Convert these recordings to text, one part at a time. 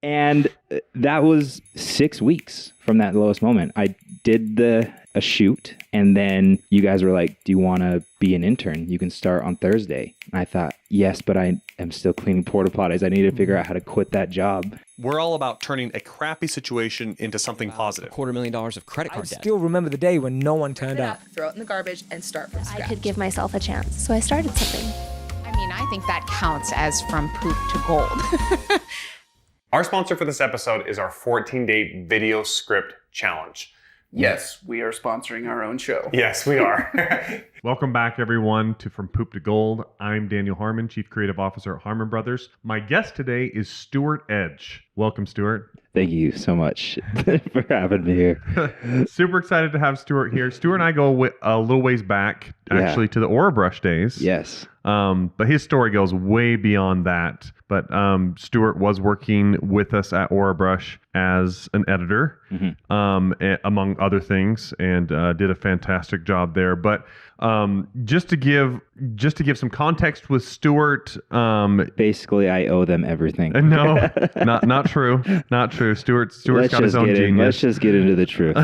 And that was 6 weeks from that lowest moment. I did a shoot, and then you guys were like, do you want to be an intern? You can start on Thursday. And I thought, yes, but I am still cleaning porta potties. I need to figure out how to quit that job. We're all about turning a crappy situation into something positive. $250,000 of credit card I debt. still remember the day when no one turned up. Throw it in the garbage and start from scratch. I could give myself a chance, so I started something. I mean, I think that counts as from poop to gold. Our sponsor for this episode is our 14-day video script challenge. Yes, we are sponsoring our own show. Yes, we are. Welcome back, everyone, to From Poop to Gold. I'm Daniel Harmon, Chief Creative Officer at Harmon Brothers. My guest today is Stuart Edge. Welcome, Stuart. Thank you so much for having me here. Super excited to have Stuart here. Stuart and I go a little ways back, actually, to the OraBrush days. Yes. But his story goes way beyond that. But Stuart was working with us at OraBrush as an editor, among other things, and did a fantastic job there. But just to give some context with Stuart, basically I owe them everything. No, not true. Not true. Stuart's got his own genius. Let's just get into the truth.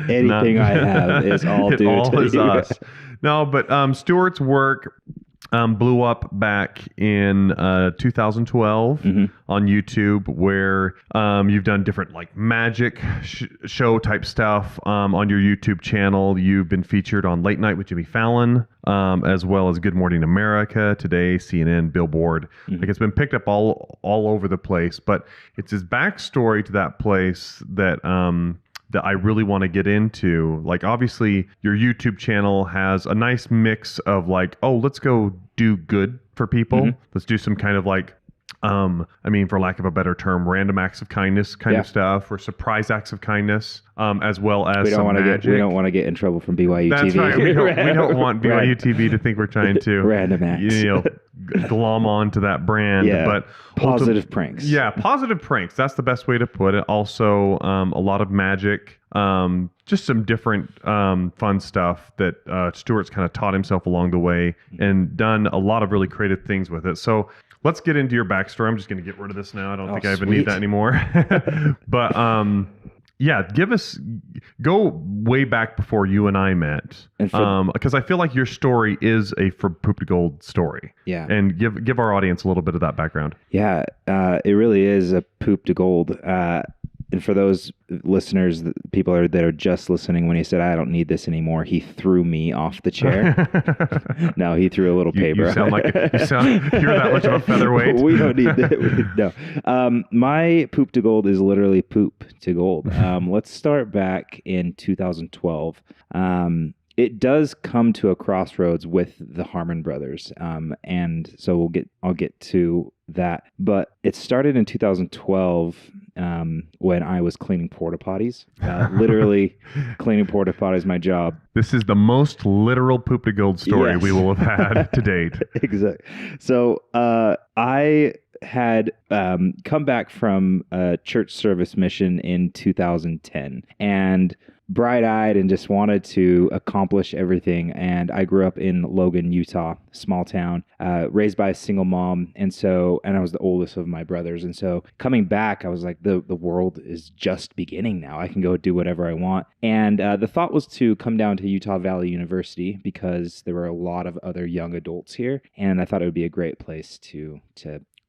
Anything I have is all due to is you. us. No, but Stuart's work blew up back in 2012 on YouTube, where you've done different like magic show type stuff on your YouTube channel. You've been featured on Late Night with Jimmy Fallon, as well as Good Morning America, Today, CNN, Billboard. Like, it's been picked up all over the place, but it's his backstory to that place that I really want to get into. Like, obviously, your YouTube channel has a nice mix of like, oh, let's go do good for people. Let's do some kind of like, for lack of a better term, random acts of kindness kind of stuff, or surprise acts of kindness, as well as we don't want to get in trouble from BYU That's TV. That's right. We don't want BYU TV to think we're trying to random acts. Glom onto that brand. Yeah. But positive pranks. Yeah, positive pranks. That's the best way to put it. Also, a lot of magic. Just some different fun stuff that Stuart's kind of taught himself along the way and done a lot of really creative things with it. So let's get into your backstory. I'm just going to get rid of this now. I don't think I even need that anymore. But go way back before you and I met. Because I feel like your story is a From Poop to Gold story. Yeah. And give our audience a little bit of that background. Yeah, it really is a poop to gold. And for those listeners, people that are just listening, when he said, I don't need this anymore, he threw me off the chair. No, he threw a little paper. You sound like you're that much of a featherweight. We don't need that. No. My poop to gold is literally poop to gold. Let's start back in 2012. It does come to a crossroads with the Harmon brothers. And so I'll get to that. But it started in 2012 when I was cleaning porta potties. Literally cleaning porta potties, my job. This is the most literal poop to gold story we will have had to date. Exactly. So I had come back from a church service mission in 2010 and bright-eyed and just wanted to accomplish everything. And I grew up in Logan, Utah, small town, raised by a single mom. And I was the oldest of my brothers. And so coming back, I was like, the world is just beginning now. I can go do whatever I want. And the thought was to come down to Utah Valley University because there were a lot of other young adults here. And I thought it would be a great place to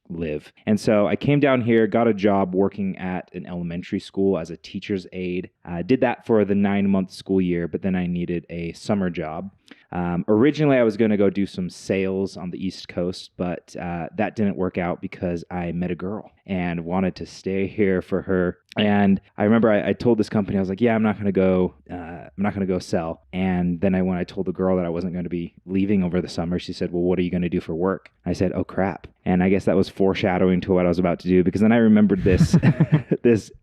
live. And so I came down here, got a job working at an elementary school as a teacher's aide. Did that for the 9-month school year, but then I needed a summer job. Originally, I was going to go do some sales on the East Coast, but that didn't work out because I met a girl and wanted to stay here for her. And I remember I told this company, I was like, yeah, I'm not going to go sell. And then when I told the girl that I wasn't going to be leaving over the summer, she said, well, what are you going to do for work? I said, oh, crap. And I guess that was foreshadowing to what I was about to do, because then I remembered this.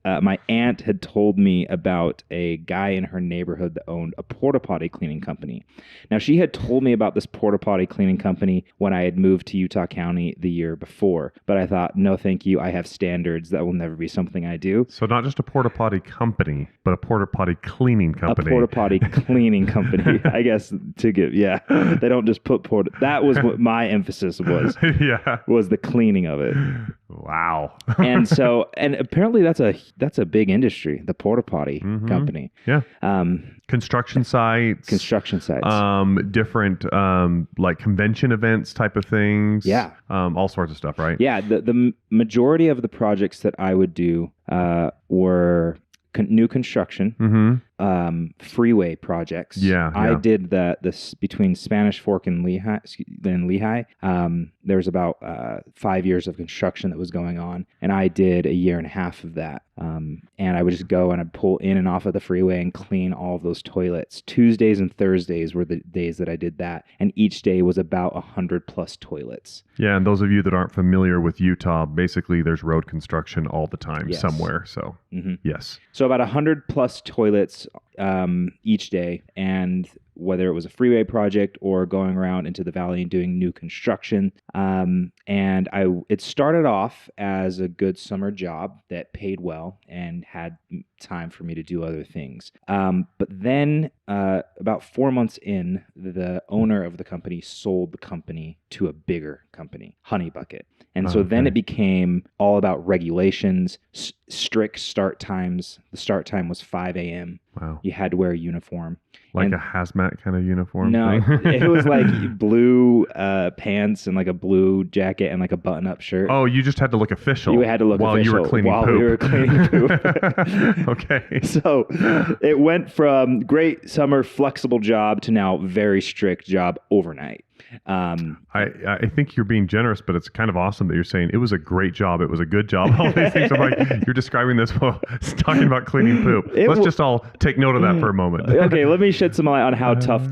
My aunt had told me about a guy in her neighborhood that owned a porta potty cleaning company. Now, she had told me about this porta potty cleaning company when I had moved to Utah County the year before, but I thought, no, thank you. I have standards. That will never be something I do. So not just a porta potty company, but a porta potty cleaning company. A porta potty cleaning company, I guess, to give, yeah. They don't just put porta. That was what my emphasis was. Yeah. was the cleaning of it. Wow. And apparently that's a big industry, the porta potty company. Yeah. Construction sites. Different like convention events type of things. Yeah. All sorts of stuff, right? Yeah. The majority of the projects that I would do were new construction, freeway projects. Yeah, I did this between Spanish Fork and Lehigh. There was about 5 years of construction that was going on, and I did a year and a half of that. And I would just go and I'd pull in and off of the freeway and clean all of those toilets. Tuesdays and Thursdays were the days that I did that, and each day was about 100+ toilets. Yeah, and those of you that aren't familiar with Utah, basically there's road construction all the time somewhere. So yes. So about 100+ toilets each day, and whether it was a freeway project or going around into the valley and doing new construction. And it started off as a good summer job that paid well and had time for me to do other things. But then about 4 months in, the owner of the company sold the company to a bigger company, Honey Bucket. And so then it became all about regulations, strict start times. The start time was 5 a.m. Wow. You had to wear a uniform. Like a hazmat kind of uniform No, thing? it was like blue pants and like a blue jacket and like a button-up shirt. Oh, you just had to look official. You had to look while official you were cleaning while poop. we were cleaning poop. Okay. So it went from great summer flexible job to now very strict job overnight. I think you're being generous, but it's kind of awesome that you're saying it was a great job. It was a good job. All these things. I'm like, you're describing this while talking about cleaning poop. Let's just all take note of that for a moment. Okay, let me shed some light on how tough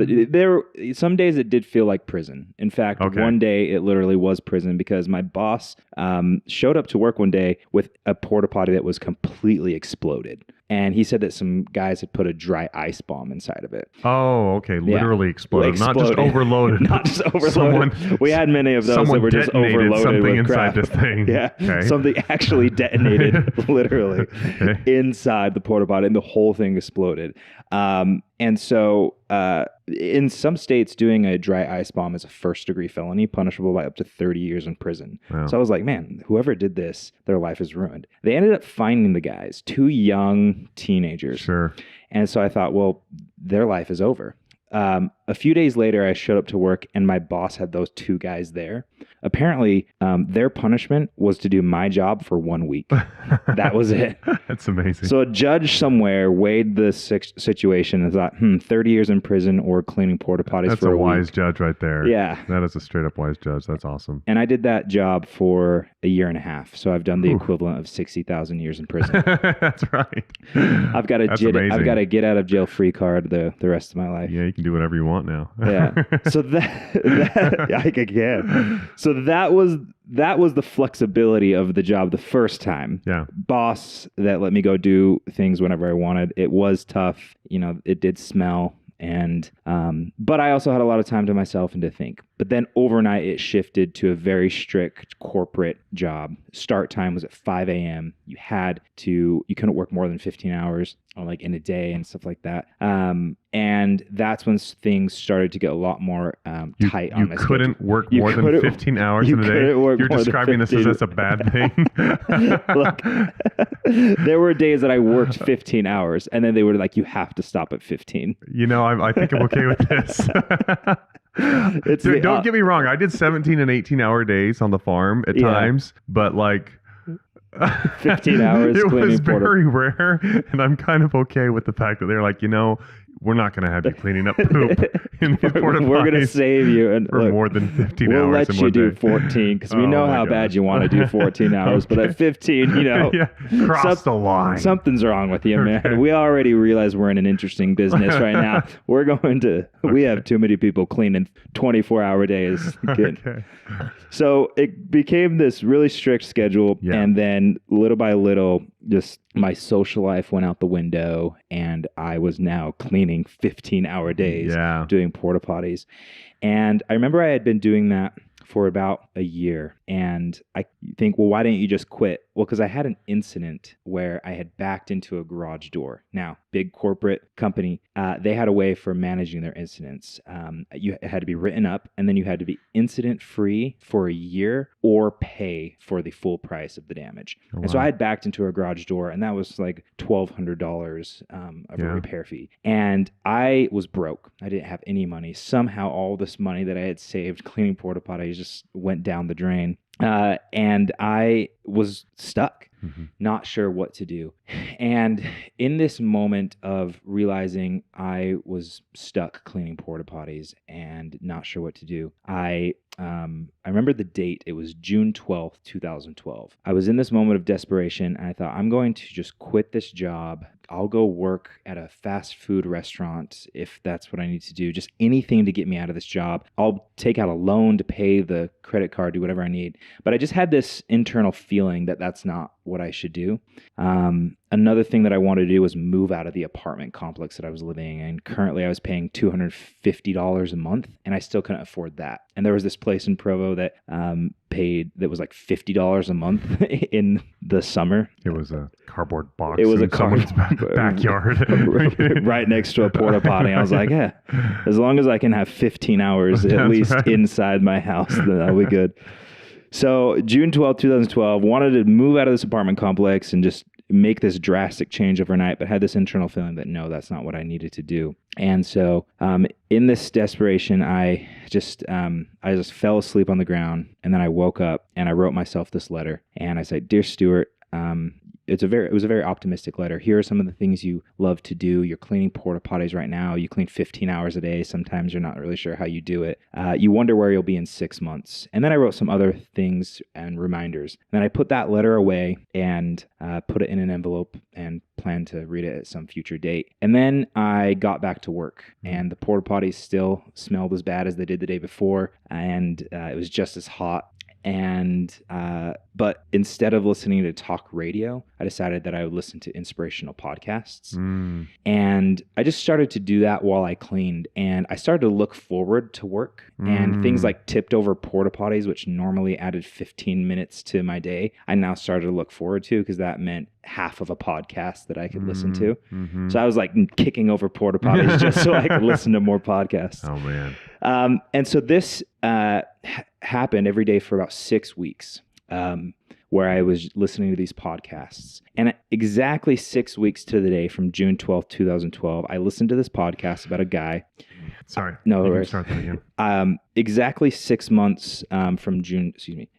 some days it did feel like prison. In fact, one day it literally was prison because my boss showed up to work one day with a porta potty that was completely exploded. And he said that some guys had put a dry ice bomb inside of it. Oh, okay. Literally exploded. Not just overloaded. Not just overloaded. We had many of those that were just overloaded something with crap. inside this thing. Yeah. Okay. Something actually detonated literally inside the porta potty, and the whole thing exploded. And so in some states, doing a dry ice bomb is a first-degree felony, punishable by up to 30 years in prison. Wow. So I was like, man, whoever did this, their life is ruined. They ended up finding the guys, 2 young teenagers. Sure. And so I thought, well, their life is over. A few days later, I showed up to work, and my boss had those 2 guys there. Apparently, their punishment was to do my job for 1 week. That was it. That's amazing. So a judge somewhere weighed the situation and thought, 30 years in prison or cleaning porta potties That's for a a wise week. judge right there. Yeah. That is a straight up wise judge. That's awesome. And I did that job for a year and a half. So I've done the equivalent of 60,000 years in prison. That's right. I've got a get out of jail free card the rest of my life. Yeah, you can do whatever you want now. Yeah. So that I can. So that was the flexibility of the job the first time. Yeah. Boss that let me go do things whenever I wanted. It was tough. It did smell. And but I also had a lot of time to myself and to think. But then overnight it shifted to a very strict corporate job. Start time was at 5 a.m. You couldn't work more than 15 hours like in a day and stuff like that. And that's when things started to get a lot more tight on my schedule. You couldn't work more than 15 hours in a day? You're describing this as a bad thing? Look, there were days that I worked 15 hours and then they were like, you have to stop at 15. I think I'm okay with this. Dude, don't get me wrong. I did 17 and 18-hour days on the farm at times, but like 15 hours. It was very rare, and I'm kind of okay with the fact that they're like, we're not going to have you cleaning up poop in these porta potties. We're going to save you and for more than 15 hours. We'll let you do 14 because we know how bad you want to do 14 hours. But at 15, cross the line. Something's wrong with you, man. We already realize we're in an interesting business right now. We have too many people cleaning 24-hour days. Okay. So it became this really strict schedule, and then little by little, just my social life went out the window, and I was now cleaning 15-hour days, doing porta potties. And I remember I had been doing that for about a year, and I think, well, why didn't you just quit? because I had an incident where I had backed into a garage door. Now, big corporate company, they had a way for managing their incidents. You had to be written up, and then you had to be incident free for a year or pay for the full price of the damage. Oh, and so wow. I had backed into a garage door, and that was like $1,200 of a repair fee. And I was broke. I didn't have any money. Somehow all this money that I had saved cleaning porta potties just went down the drain. And I was stuck, not sure what to do. And in this moment of realizing I was stuck cleaning porta potties and not sure what to do, I remember the date. It was June 12th, 2012. I was in this moment of desperation, and I thought, I'm going to just quit this job. I'll go work at a fast food restaurant if that's what I need to do. Just anything to get me out of this job. I'll take out a loan to pay the credit card, do whatever I need. But I just had this internal feeling that that's not what I should do. Another thing that I wanted to do was move out of the apartment complex that I was living in. Currently, I was paying $250 a month, and I still couldn't afford that. And there was this place in Provo that that was like $50 a month in the summer. It was a cardboard box. It was in a someone's backyard, right next to a porta potty. I was like, yeah, as long as I can have 15 hours at That's least right. inside my house, then that'll be good. So June 12th, 2012, wanted to move out of this apartment complex and just make this drastic change overnight, but had this internal feeling that no, that's not what I needed to do. And so in this desperation, I just fell asleep on the ground, and then I woke up and I wrote myself this letter, and I said, "Dear Stuart, it was a very optimistic letter. Here are some of the things you love to do. You're cleaning porta potties right now. You clean 15 hours a day. Sometimes you're not really sure how you do it. You wonder where you'll be in 6 months." And then I wrote some other things and reminders. And then I put that letter away and put it in an envelope and planned to read it at some future date. And then I got back to work, and the porta potties still smelled as bad as they did the day before, and it was just as hot. And but instead of listening to talk radio, I decided that I would listen to inspirational podcasts. And I just started to do that while I cleaned. And I started to look forward to work, and things like tipped over porta potties, which normally added 15 minutes to my day, I now started to look forward to, because that meant half of a podcast that I could listen to. So I was like kicking over porta potties just so I could listen to more podcasts. Oh, man. And so this happened every day for about 6 weeks, where I was listening to these podcasts. And exactly 6 weeks to the day from June 12th, 2012, I listened to this podcast about a guy. Sorry. No You can worries. start that again. Exactly 6 months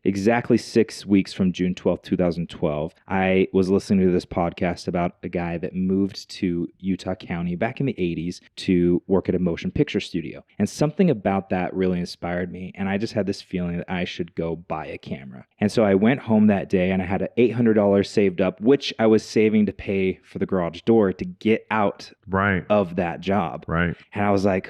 exactly 6 weeks from June 12th, 2012, I was listening to this podcast about a guy that moved to Utah County back in the 80s to work at a motion picture studio. And something about that really inspired me. And I just had this feeling that I should go buy a camera. And so I went home that day, and I had $800 saved up, which I was saving to pay for the garage door to get out Right. of that job. Right. And I was like,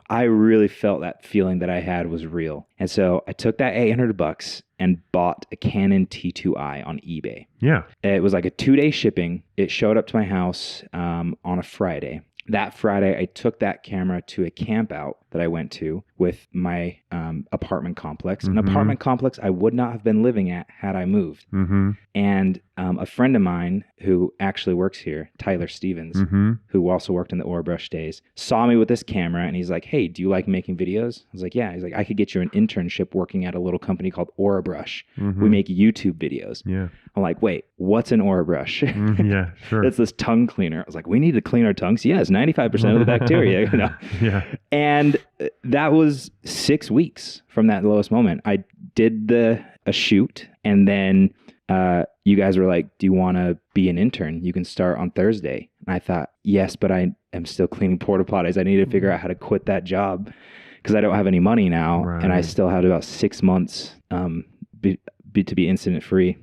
I really felt that feeling that I had was real. And so I took that $800 and bought a Canon T2i on eBay. Yeah. It was like a 2-day shipping. It showed up to my house on a Friday. That Friday, I took that camera to a camp out that I went to with my apartment complex, an apartment complex I would not have been living at had I moved. And a friend of mine who actually works here, Tyler Stevens, who also worked in the OraBrush days, saw me with this camera, and he's like, "Hey, do you like making videos?" I was like, "Yeah." He's like, "I could get you an internship working at a little company called OraBrush. We make YouTube videos." Yeah. I'm like, "Wait, what's an OraBrush?" Yeah, sure. It's this tongue cleaner. I was like, "We need to clean our tongues." Yes, 95% of the bacteria. You know? Yeah. And that was 6 weeks from that lowest moment. I did a shoot, and then you guys were like, "Do you want to be an intern? You can start on Thursday." And I thought, yes, but I am still cleaning porta potties. I need to figure out how to quit that job because I don't have any money now. Right. And I still had about 6 months to be incident free.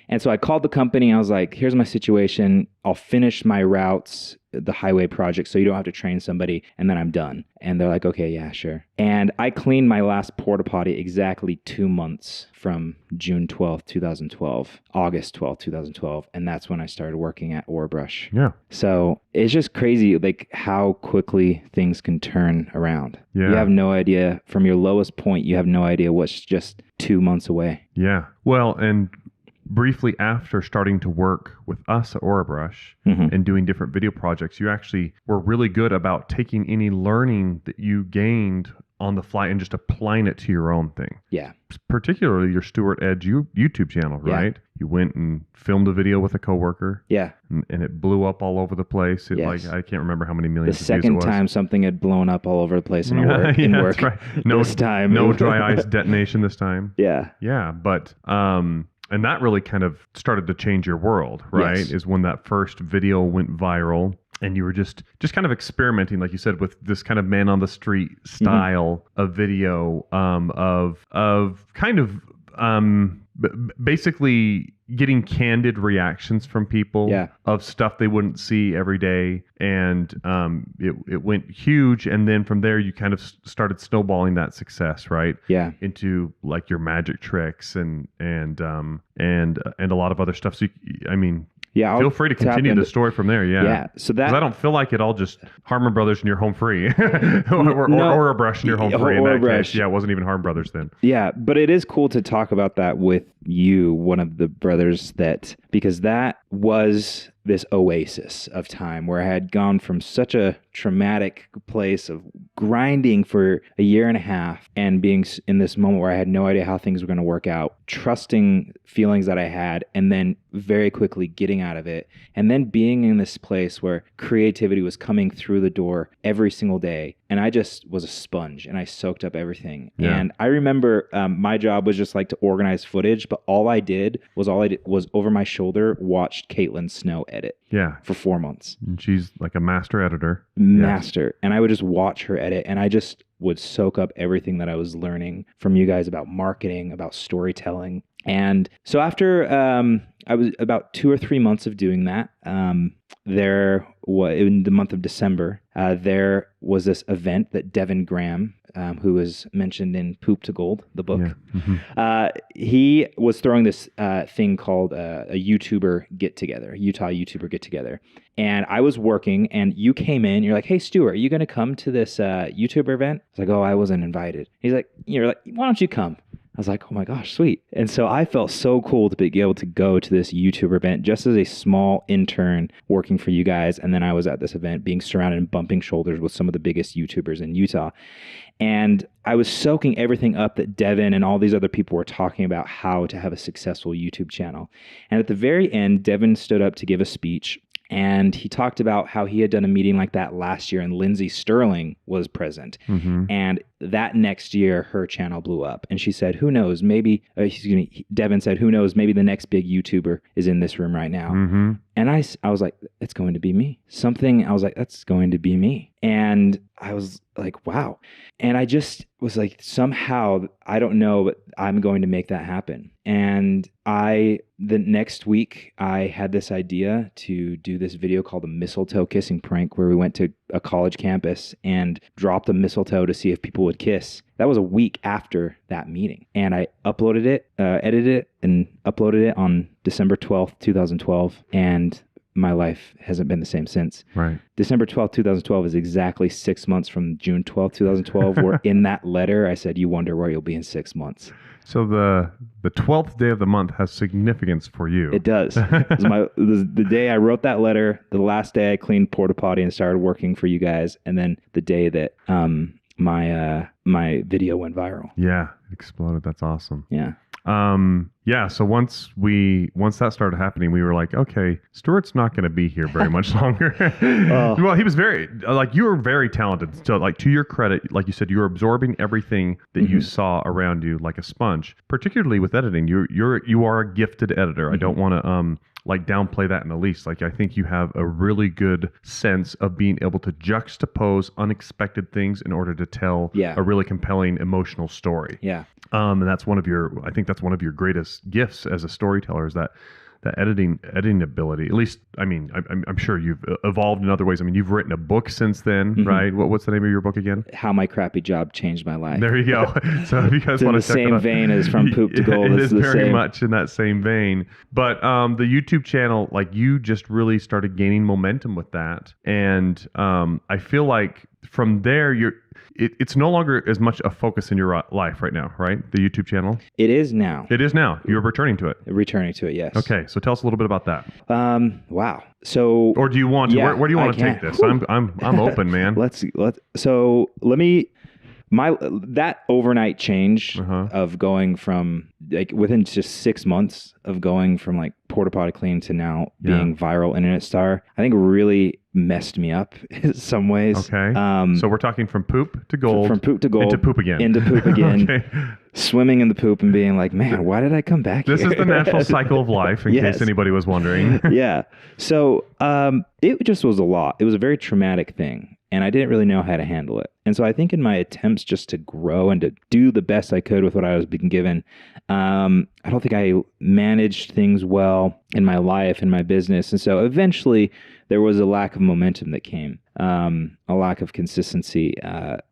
And so I called the company. I was like, "Here's my situation. I'll finish my routes, the highway project, so you don't have to train somebody, and then I'm done." And they're like, "Okay, yeah, sure." And I cleaned my last porta potty exactly 2 months from June 12th, 2012, August 12th, 2012. And that's when I started working at OraBrush. Yeah. So it's just crazy, like how quickly things can turn around. Yeah. You have no idea from your lowest point. You have no idea what's just 2 months away. Yeah. Well, and briefly after starting to work with us at OraBrush and doing different video projects, you actually were really good about taking any learning that you gained on the fly and just applying it to your own thing. Yeah. Particularly your Stuart Edge YouTube channel, right? You went and filmed a video with a coworker. Yeah. And it blew up all over the place. It Yes. I can't remember how many millions The of views it second was. time something had blown up all over the place in work. That's right. No, this time. no dry ice detonation this time. Yeah. Yeah, but and that really kind of started to change your world, right? Yes. Is when that first video went viral and you were just kind of experimenting, like you said, with this kind of man on the street style of video, of kind of basically getting candid reactions from people of stuff they wouldn't see every day. And it went huge. And then from there, you kind of started snowballing that success, right? Yeah. Into like your magic tricks and a lot of other stuff. So, Yeah, feel free to continue the story from there. Yeah. Yeah. So that 'cause I don't feel like it all just Harmon Brothers and you're home free, or OraBrush and you're home free. In that case, yeah, it wasn't even Harmon Brothers then. Yeah, but it is cool to talk about that with you, one of the brothers, because that was this oasis of time where I had gone from such a traumatic place of grinding for a year and a half and being in this moment where I had no idea how things were going to work out, trusting feelings that I had, and then very quickly getting out of it, and then being in this place where creativity was coming through the door every single day. And I just was a sponge and I soaked up everything. Yeah. And I remember my job was just like to organize footage, but all I did was over my shoulder, watched Caitlin Snow edit. Yeah. For 4 months. And she's like a master editor. Master. Yes. And I would just watch her edit and I just would soak up everything that I was learning from you guys about marketing, about storytelling. And so after I was about 2 or 3 months of doing that, in the month of December, there was this event that Devin Graham, who was mentioned in Poop to Gold, the book, he was throwing this thing called a YouTuber get-together, Utah YouTuber get-together. And I was working and you came in, you're like, "Hey, Stuart, are you going to come to this YouTuber event?" I was like, "Oh, I wasn't invited." You're like, "Why don't you come?" I was like, "Oh my gosh, sweet." And so I felt so cool to be able to go to this YouTuber event just as a small intern working for you guys. And then I was at this event being surrounded and bumping shoulders with some of the biggest YouTubers in Utah. And I was soaking everything up that Devin and all these other people were talking about how to have a successful YouTube channel. And at the very end, Devin stood up to give a speech. And he talked about how he had done a meeting like that last year and Lindsay Sterling was present. And that next year, her channel blew up. And she said, "Who knows, maybe," Devin said, "Who knows, maybe the next big YouTuber is in this room right now." And I was like, "It's going to be me." I was like, "That's going to be me." And I was like, wow. And I just was like, somehow, I don't know, but I'm going to make that happen. And the next week, I had this idea to do this video called the mistletoe kissing prank, where we went to a college campus and dropped a mistletoe to see if people would kiss. That was a week after that meeting. And I uploaded it, edited it, and uploaded it on December 12th, 2012. And my life hasn't been the same since. Right. December 12th, 2012 is exactly 6 months from June 12th, 2012, where in that letter I said, "You wonder where you'll be in 6 months." So the 12th day of the month has significance for you. It does. It was the day I wrote that letter, the last day I cleaned porta potty and started working for you guys, and then the day that my video went viral. Yeah, it exploded. That's awesome. Yeah. So once that started happening, we were like, okay, Stuart's not going to be here very much longer. Well, he was you were very talented. So to your credit, like you said, you were absorbing everything that you saw around you like a sponge, particularly with editing. You are a gifted editor. I don't want to, downplay that in the least. I think you have a really good sense of being able to juxtapose unexpected things in order to tell a really compelling emotional story. Yeah. And that's one of your greatest gifts as a storyteller, is that editing ability. At least, I'm sure you've evolved in other ways. You've written a book since then, right? What's the name of your book again? How My Crappy Job Changed My Life. There you go. So if you guys want to check it out, the same vein as From Poop to Gold. It is very much in that same vein. But the YouTube channel, you just really started gaining momentum with that, and I feel like from there, it's no longer as much a focus in your life right now, right? The YouTube channel. It is now. It is now. You're returning to it. Returning to it, yes. Okay, so tell us a little bit about that. Wow. So, or do you want to? Yeah, where do you want I to take can. this? I'm open, man. That overnight change of going from like within just 6 months of going from like porta potty clean to now being viral internet star, I think really messed me up in some ways. Okay. So we're talking from poop to gold. From poop to gold. Into poop again. Into poop again. Okay. Swimming in the poop and being like, man, why did I come back This here? is the natural cycle of life, in case anybody was wondering. Yeah. So it just was a lot. It was a very traumatic thing. And I didn't really know how to handle it. And so I think in my attempts just to grow and to do the best I could with what I was being given, I don't think I managed things well in my life, in my business. And so eventually there was a lack of momentum that came, a lack of consistency.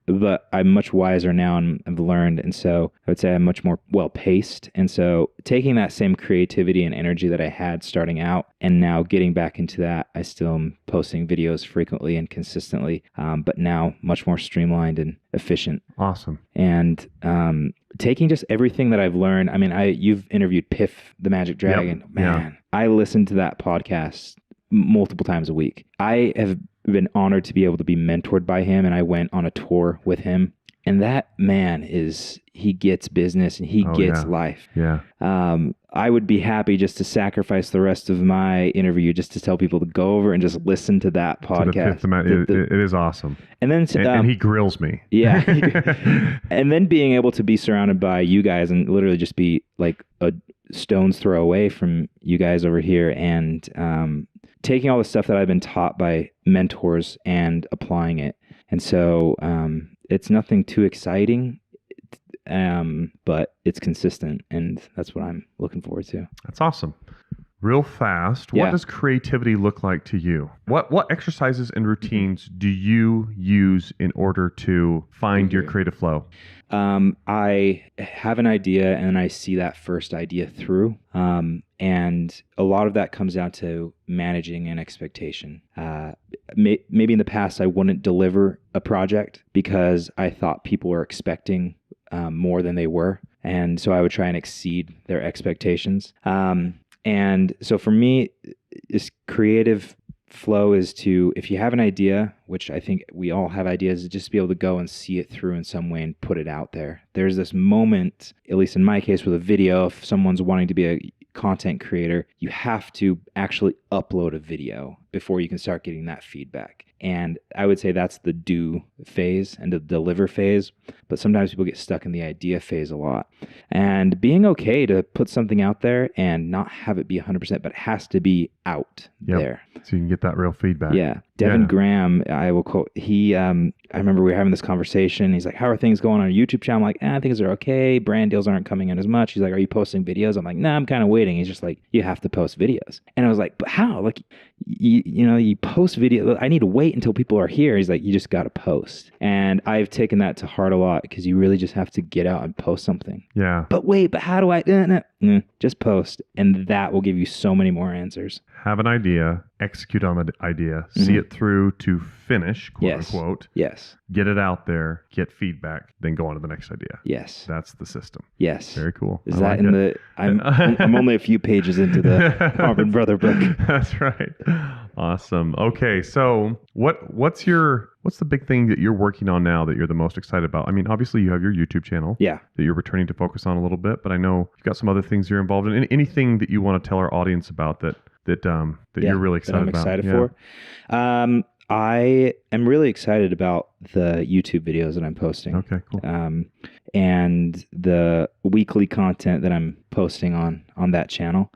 But I'm much wiser now and I've learned. And so I would say I'm much more well-paced. And so taking that same creativity and energy that I had starting out and now getting back into that, I still am posting videos frequently and consistently, but now much more streamlined and efficient. Awesome. And taking just everything that I've learned. I mean, you've interviewed Piff, the Magic Dragon. Yep. Man, I listened to that podcast multiple times a week. I have been honored to be able to be mentored by him, and I went on a tour with him. And that man he gets business and he gets life. Yeah. I would be happy just to sacrifice the rest of my interview just to tell people to go over and just listen to that podcast. It is awesome. And then and he grills me. Yeah. And then being able to be surrounded by you guys and literally just be like a stone's throw away from you guys over here, and taking all the stuff that I've been taught by mentors and applying it. And so it's nothing too exciting, but it's consistent, and that's what I'm looking forward to. That's awesome. Real fast, what does creativity look like to you? What exercises and routines do you use in order to find your creative flow? I have an idea and I see that first idea through. And a lot of that comes down to managing an expectation. Maybe in the past I wouldn't deliver a project because I thought people were expecting more than they were. And so I would try and exceed their expectations. And so for me, this creative flow is to, if you have an idea, which I think we all have ideas, is just be able to go and see it through in some way and put it out there. There's this moment, at least in my case with a video, if someone's wanting to be a content creator, you have to actually upload a video before you can start getting that feedback. And I would say that's the do phase and the deliver phase. But sometimes people get stuck in the idea phase a lot. And being okay to put something out there and not have it be 100%, but it has to be out there. So you can get that real feedback. Yeah. Devin Graham, I will quote, I remember we were having this conversation. He's like, how are things going on your YouTube channel? I'm like, things are okay. Brand deals aren't coming in as much. He's like, are you posting videos? I'm like, no, I'm kind of waiting. He's just like, you have to post videos. And I was like, but how? Like, you post video. I need to wait until people are here. He's like, you just got to post. And I've taken that to heart a lot because you really just have to get out and post something. Yeah. But wait, but how do I? Just post. And that will give you so many more answers. Have an idea, execute on the idea, see it through to finish, quote unquote. Yes. Get it out there, get feedback, then go on to the next idea. Yes. That's the system. Yes. Very cool. Is that in the? I'm only a few pages into the Harmon brother book. That's right. Awesome. Okay, so what's the big thing that you're working on now that you're the most excited about? I mean, obviously you have your YouTube channel. Yeah. That you're returning to focus on a little bit, but I know you've got some other things you're involved in. Anything that you want to tell our audience about that you're really excited about? That I'm excited for. I am really excited about the YouTube videos that I'm posting. Okay, cool. And the weekly content that I'm posting on that channel.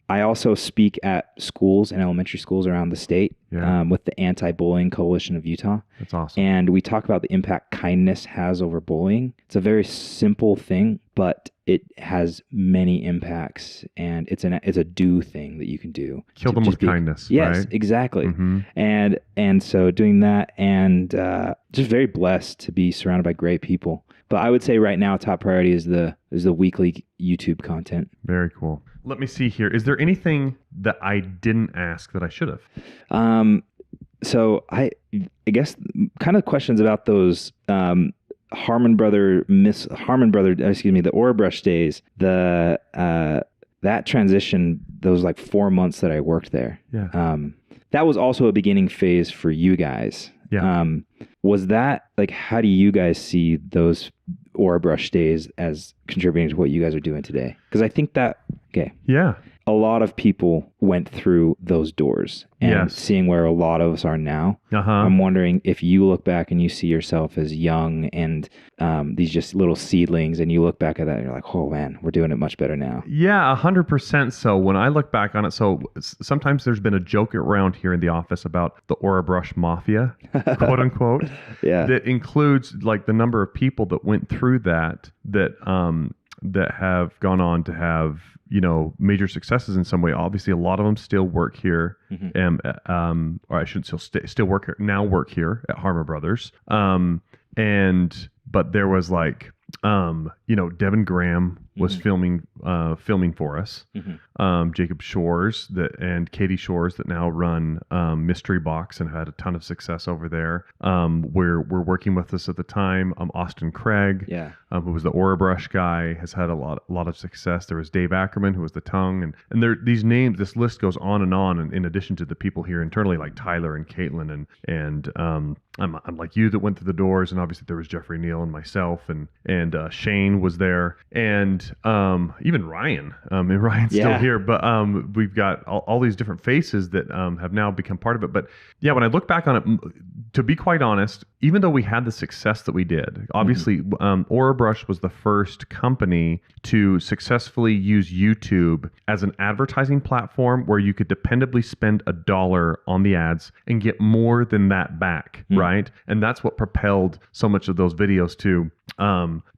I also speak at schools and elementary schools around the state with the Anti-Bullying Coalition of Utah. That's awesome. And we talk about the impact kindness has over bullying. It's a very simple thing, but it has many impacts, and it's a do thing that you can do. Kill them with kindness. Yes, right? exactly. Mm-hmm. And so doing that, and just very blessed to be surrounded by great people. But I would say right now, top priority is the weekly YouTube content. Very cool. Let me see here. Is there anything that I didn't ask that I should have? So I guess kind of questions about those the OraBrush days, that transition, those like 4 months that I worked there. Yeah. That was also a beginning phase for you guys. Yeah. Was that like, how do you guys see those OraBrush days as contributing to what you guys are doing today? Because I think that, Yeah. a lot of people went through those doors, and seeing where a lot of us are now, I'm wondering if you look back and you see yourself as young and these just little seedlings, and you look back at that and you're like, oh man, we're doing it much better now. Yeah, 100%. So when I look back on it, so sometimes there's been a joke around here in the office about the OraBrush mafia, quote unquote. Yeah. That includes like the number of people that went through that have gone on to have, major successes in some way. Obviously, a lot of them still work here, or I shouldn't still work here at Harmon Brothers. But there was like, Devin Graham was filming for us. Jacob Shores and Katie Shores that now run Mystery Box and had a ton of success over there. Were working with us at the time. Austin Craig, who was the OraBrush guy, has had a lot of success. There was Dave Ackerman, who was the tongue, and there these names. This list goes on. And in addition to the people here internally, like Tyler and Caitlin, and I'm like you that went through the doors, and obviously there was Jeffrey Neal and myself, and Shane was there, and even Ryan. And Ryan's still here, but we've got all these different faces that have now become part of it. But yeah, when I look back on it, to be quite honest, even though we had the success that we did, obviously OraBrush was the first company to successfully use YouTube as an advertising platform where you could dependably spend $1 on the ads and get more than that back, right? And that's what propelled so much of those videos to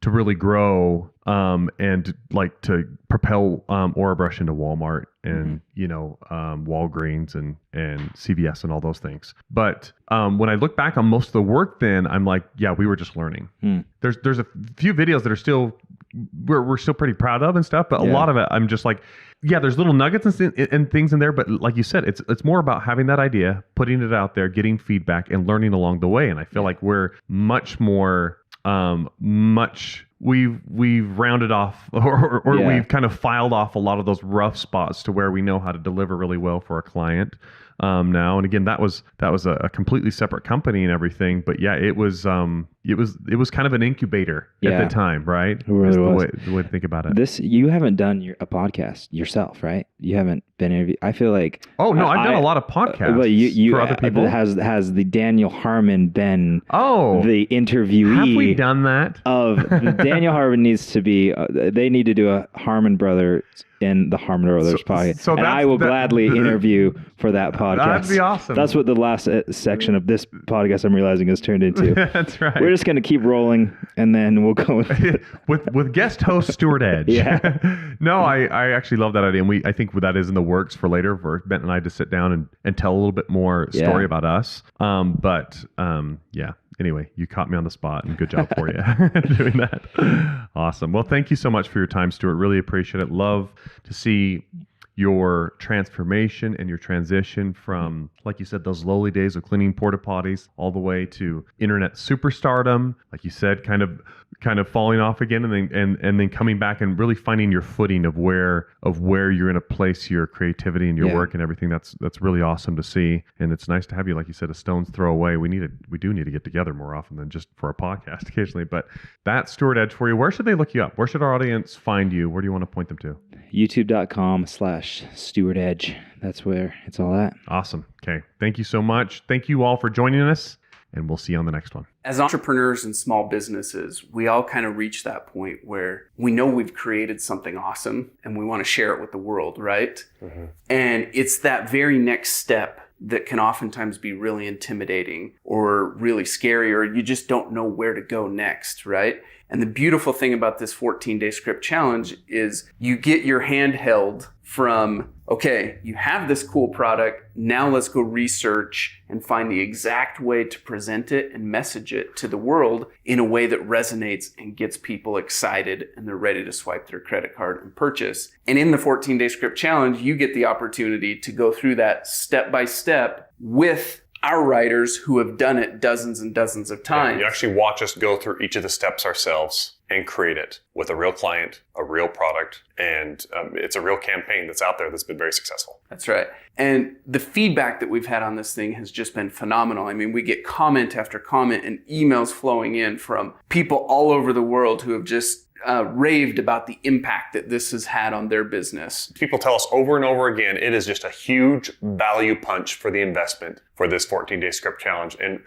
really grow and like to propel OraBrush into Walmart and Walgreens and CVS and all those things. But when I look back on most of the work, then I'm like, yeah, we were just learning. There's a few videos that are still we're still pretty proud of and stuff, but a lot of it I'm just like, yeah, there's little nuggets and things in there, but like you said, it's more about having that idea, putting it out there, getting feedback, and learning along the way. And I feel like we're much more we've rounded off or we've kind of filed off a lot of those rough spots to where we know how to deliver really well for a client now. And again, that was a completely separate company and everything, but yeah, it was kind of an incubator at the time, right? It really was. The way to think about it. You haven't done a podcast yourself, right? You haven't been interviewed. I feel like I've done a lot of podcasts but you for other people. Has the Daniel Harmon been the interviewee? Have we done that? Daniel Harmon needs to be. They need to do a Harmon Brothers in the Harmon Brothers podcast, and I will gladly interview for that podcast. That'd be awesome. That's what the last section of this podcast I'm realizing has turned into. That's right. We're just going to keep rolling, and then we'll go with guest host Stuart Edge. No, I actually love that idea, and I think that is in the works for later for Bent and I to sit down and tell a little bit more story about us. Anyway, you caught me on the spot, and good job for you doing that. Awesome. Well, thank you so much for your time, Stuart. Really appreciate it. Love to see your transformation and your transition from, like you said, those lowly days of cleaning porta potties all the way to internet superstardom. Like you said, kind of falling off again, and then coming back and really finding your footing of where you're going to place your creativity and your work and everything. That's really awesome to see, and it's nice to have you, like you said, a stone's throw away. We do need to get together more often than just for a podcast occasionally. But that's Stuart Edge for you. Where should they look you up? Where should our audience find you? Where do you want to point them to? YouTube.com/Stuart Edge. That's where it's all at. Awesome. Okay. Thank you so much. Thank you all for joining us, and we'll see you on the next one. As entrepreneurs and small businesses, we all kind of reach that point where we know we've created something awesome and we want to share it with the world, right? And it's that very next step that can oftentimes be really intimidating or really scary, or you just don't know where to go next, right? And the beautiful thing about this 14-day script challenge is you get your hand held from, okay, you have this cool product, now let's go research and find the exact way to present it and message it to the world in a way that resonates and gets people excited and they're ready to swipe their credit card and purchase. And in the 14-day script challenge, you get the opportunity to go through that step by step with our writers who have done it dozens and dozens of times. Yeah, you actually watch us go through each of the steps ourselves and create it with a real client, a real product, and it's a real campaign that's out there that's been very successful. That's right. And the feedback that we've had on this thing has just been phenomenal. I mean, we get comment after comment and emails flowing in from people all over the world who have just raved about the impact that this has had on their business. People tell us over and over again, it is just a huge value punch for the investment for this 14-day script challenge, and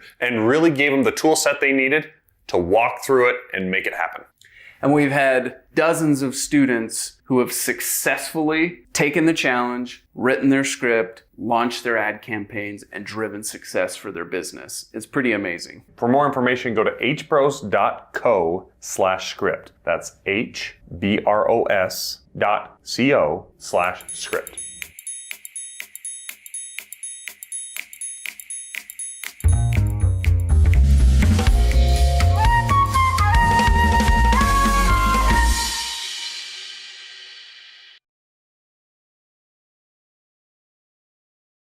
really gave them the tool set they needed to walk through it and make it happen. And we've had dozens of students who have successfully taken the challenge, written their script, launched their ad campaigns, and driven success for their business. It's pretty amazing. For more information, go to hbros.co/script. That's hbros.co/script.